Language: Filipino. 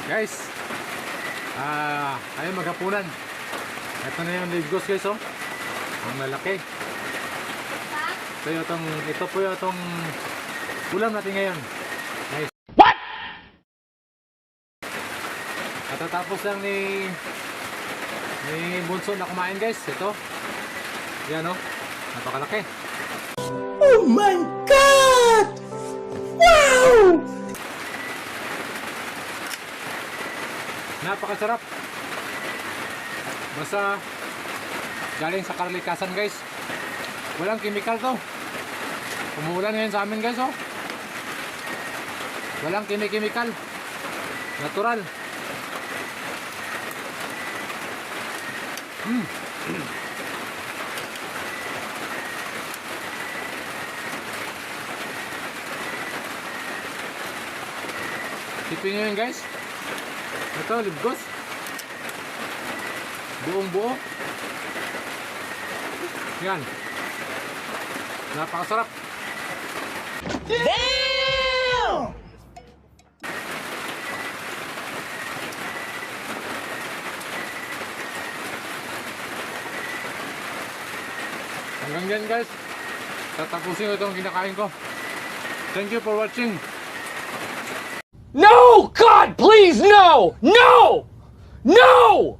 Guys, ayun maghapunan. Ito na yung libgos guys, oh. Ang lalaki. Ito po yung itong ulam natin ngayon. Guys. What? Katatapos lang ni Bunso na kumain guys. Ito. Yan, oh. Napakalaki. Oh my God! Wow! Napakasarap. Basta galing sa kalikasan guys. Walang chemical to. Umuulan ngayon sa amin guys, oh. Walang chemical. Natural. Tipin nyo yun guys. Ito, libgos. Buong buo. Yan. Napakasarap. Damn! Hanggang dyan guys. Tatapusin ko itong kinakain ko. Thank you for watching. No! God, please, no! No! No!